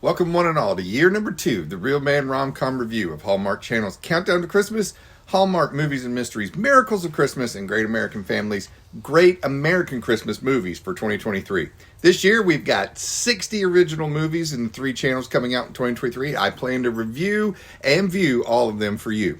Welcome one and all to year number 2, the Real Man Rom-Com review of Hallmark Channel's Countdown to Christmas, Hallmark Movies and Mysteries, Miracles of Christmas, and Great American Families, Great American Christmas Movies for 2023. This year we've got 60 original movies and 3 channels coming out in 2023. I plan to review and view all of them for you.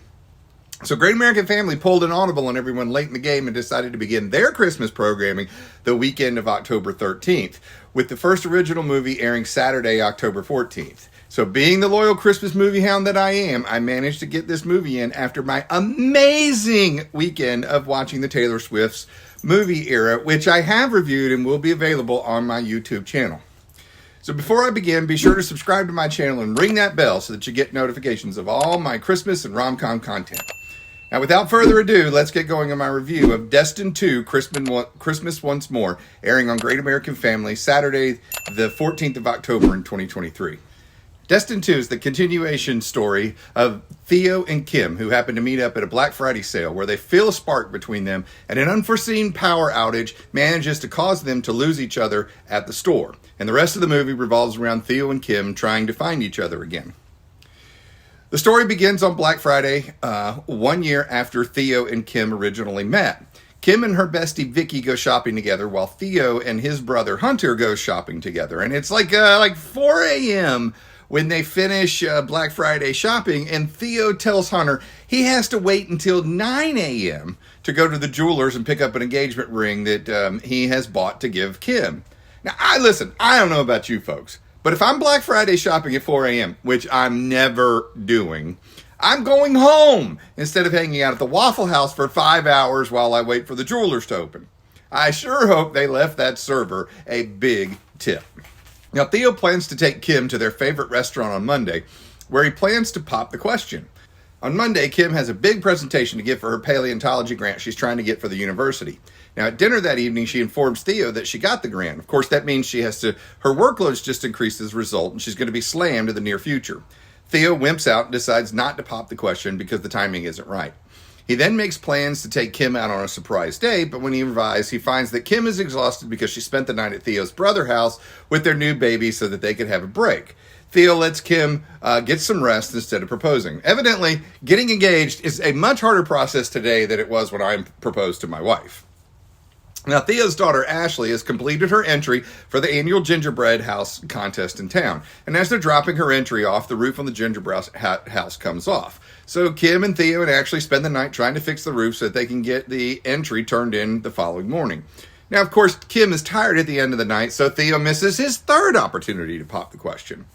So Great American Family pulled an audible on everyone late in the game and decided to begin their Christmas programming the weekend of October 13th, with the first original movie airing Saturday, October 14th. So being the loyal Christmas movie hound that I am, I managed to get this movie in after my amazing weekend of watching the Taylor Swift's movie era, which I have reviewed and will be available on my YouTube channel. So before I begin, be sure to subscribe to my channel and ring that bell so that you get notifications of all my Christmas and rom-com content. Now, without further ado, let's get going on my review of Destined 2, Christmas Once More, airing on Great American Family, Saturday, the 14th of October in 2023. Destined 2 is the continuation story of Theo and Kim, who happen to meet up at a Black Friday sale where they feel a spark between them, and an unforeseen power outage manages to cause them to lose each other at the store. And the rest of the movie revolves around Theo and Kim trying to find each other again. The story begins on Black Friday, 1 year after Theo and Kim originally met. Kim and her bestie Vicky go shopping together while Theo and his brother Hunter go shopping together. And it's like 4 a.m. when they finish Black Friday shopping, and Theo tells Hunter he has to wait until 9 a.m. to go to the jeweler's and pick up an engagement ring that he has bought to give Kim. Now, I don't know about you folks, but if I'm Black Friday shopping at 4 a.m., which I'm never doing, I'm going home instead of hanging out at the Waffle House for 5 hours while I wait for the jewelers to open. I sure hope they left that server a big tip. Now, Theo plans to take Kim to their favorite restaurant on Monday, where he plans to pop the question. On Monday, Kim has a big presentation to give for her paleontology grant she's trying to get for the university. Now, at dinner that evening, she informs Theo that she got the grant. Of course, that means her workload's just increased as a result, and she's going to be slammed in the near future. Theo wimps out and decides not to pop the question because the timing isn't right. He then makes plans to take Kim out on a surprise date, but when he arrives, he finds that Kim is exhausted because she spent the night at Theo's brother's house with their new baby so that they could have a break. Theo lets Kim get some rest instead of proposing. Evidently, getting engaged is a much harder process today than it was when I proposed to my wife. Now, Theo's daughter, Ashley, has completed her entry for the annual gingerbread house contest in town. And as they're dropping her entry off, the roof on the gingerbread house comes off. So Kim and Theo and Ashley spend the night trying to fix the roof so that they can get the entry turned in the following morning. Now, of course, Kim is tired at the end of the night, so Theo misses his third opportunity to pop the question.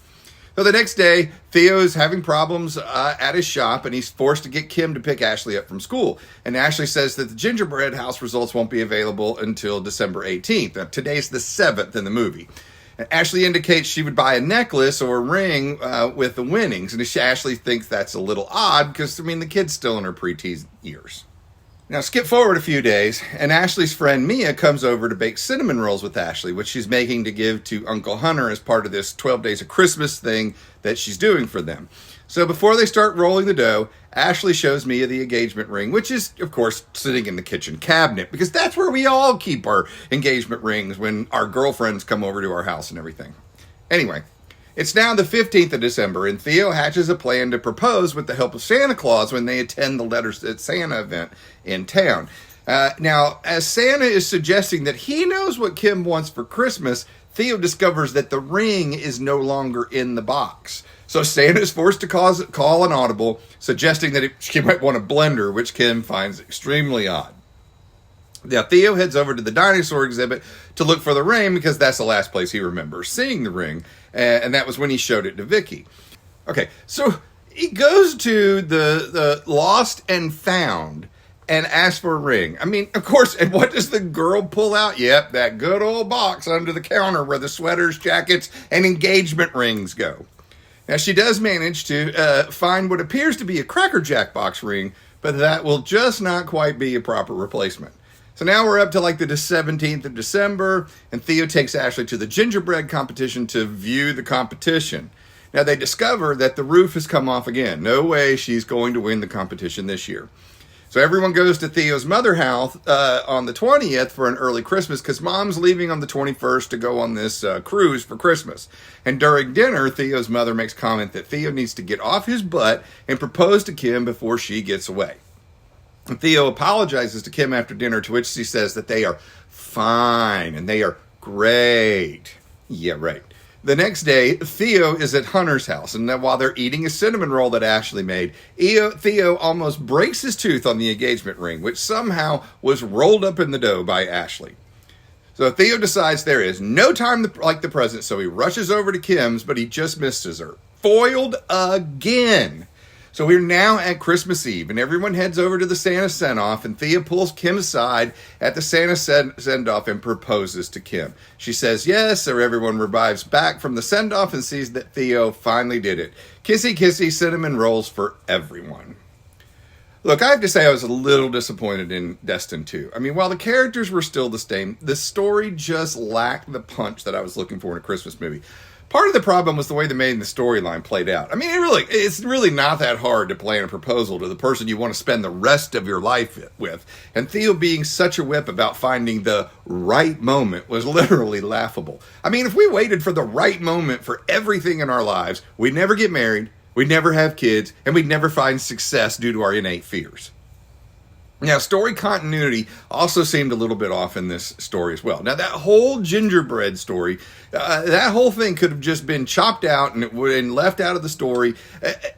So the next day, Theo is having problems at his shop, and he's forced to get Kim to pick Ashley up from school. And Ashley says that the gingerbread house results won't be available until December 18th. Now, today's the 7th in the movie. And Ashley indicates she would buy a necklace or a ring with the winnings. And Ashley thinks that's a little odd because, the kid's still in her preteen years. Now, skip forward a few days, and Ashley's friend Mia comes over to bake cinnamon rolls with Ashley, which she's making to give to Uncle Hunter as part of this 12 Days of Christmas thing that she's doing for them. So before they start rolling the dough, Ashley shows Mia the engagement ring, which is, of course, sitting in the kitchen cabinet, because that's where we all keep our engagement rings when our girlfriends come over to our house and everything. Anyway, it's now the 15th of December, and Theo hatches a plan to propose with the help of Santa Claus when they attend the Letters at Santa event in town. Now, as Santa is suggesting that he knows what Kim wants for Christmas, Theo discovers that the ring is no longer in the box. So Santa is forced to call an audible, suggesting that she might want a blender, which Kim finds extremely odd. Now, Theo heads over to the dinosaur exhibit to look for the ring because that's the last place he remembers seeing the ring, and that was when he showed it to Vicky. Okay, so he goes to the lost and found and asks for a ring. Of course, and what does the girl pull out? Yep, that good old box under the counter where the sweaters, jackets, and engagement rings go. Now, she does manage to find what appears to be a Cracker Jack box ring, but that will just not quite be a proper replacement. So now we're up to the 17th of December, and Theo takes Ashley to the gingerbread competition to view the competition. Now they discover that the roof has come off again. No way she's going to win the competition this year. So everyone goes to Theo's mother house on the 20th for an early Christmas because Mom's leaving on the 21st to go on this cruise for Christmas. And during dinner, Theo's mother makes comment that Theo needs to get off his butt and propose to Kim before she gets away. And Theo apologizes to Kim after dinner, to which she says that they are fine and they are great. Yeah, right. The next day, Theo is at Hunter's house, and while they're eating a cinnamon roll that Ashley made, Theo almost breaks his tooth on the engagement ring, which somehow was rolled up in the dough by Ashley. So Theo decides there is no time like the present, so he rushes over to Kim's, but he just misses her. Foiled again. So we're now at Christmas Eve, and everyone heads over to the Santa send-off, and Thea pulls Kim aside at the Santa send-off and proposes to Kim. She says yes, so everyone revives back from the send-off and sees that Theo finally did it. Kissy, kissy, cinnamon rolls for everyone. Look, I have to say I was a little disappointed in Destined 2. I mean, while the characters were still the same, the story just lacked the punch that I was looking for in a Christmas movie. Part of the problem was the way the storyline played out. I mean, it's really not that hard to plan a proposal to the person you want to spend the rest of your life with. And Theo being such a whip about finding the right moment was literally laughable. I mean, if we waited for the right moment for everything in our lives, we'd never get married, we'd never have kids, and we'd never find success due to our innate fears. Now, story continuity also seemed a little bit off in this story as well. Now, that whole gingerbread story, that whole thing could have just been chopped out and left out of the story,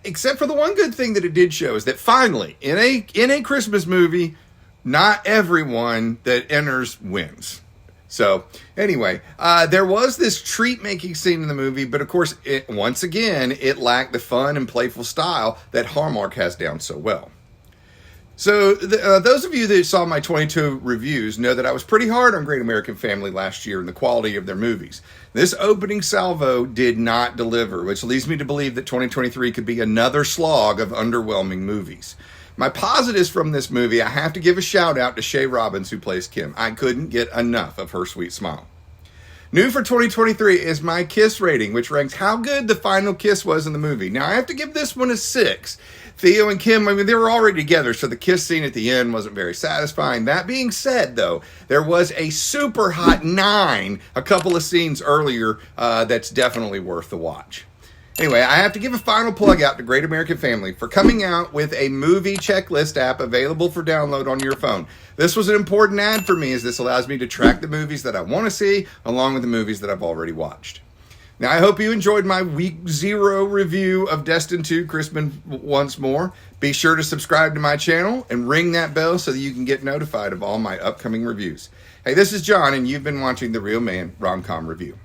except for the one good thing that it did show is that finally, in a Christmas movie, not everyone that enters wins. So, anyway, there was this treat-making scene in the movie, but of course, once again, it lacked the fun and playful style that Hallmark has down so well. So those of you that saw my 22 reviews know that I was pretty hard on Great American Family last year and the quality of their movies. This opening salvo did not deliver, which leads me to believe that 2023 could be another slog of underwhelming movies. My positives from this movie, I have to give a shout out to Shay Robbins, who plays Kim. I couldn't get enough of her sweet smile. New for 2023 is my kiss rating, which ranks how good the final kiss was in the movie. Now, I have to give this one a 6. Theo and Kim, I mean, they were already together, so the kiss scene at the end wasn't very satisfying. That being said, though, there was a super hot 9 a couple of scenes earlier that's definitely worth the watch. Anyway, I have to give a final plug out to Great American Family for coming out with a movie checklist app available for download on your phone. This was an important ad for me as this allows me to track the movies that I want to see along with the movies that I've already watched. Now, I hope you enjoyed my week 0 review of Destined 2 Christmas once more. Be sure to subscribe to my channel and ring that bell so that you can get notified of all my upcoming reviews. Hey, this is John, and you've been watching The Real Man Rom-Com Review.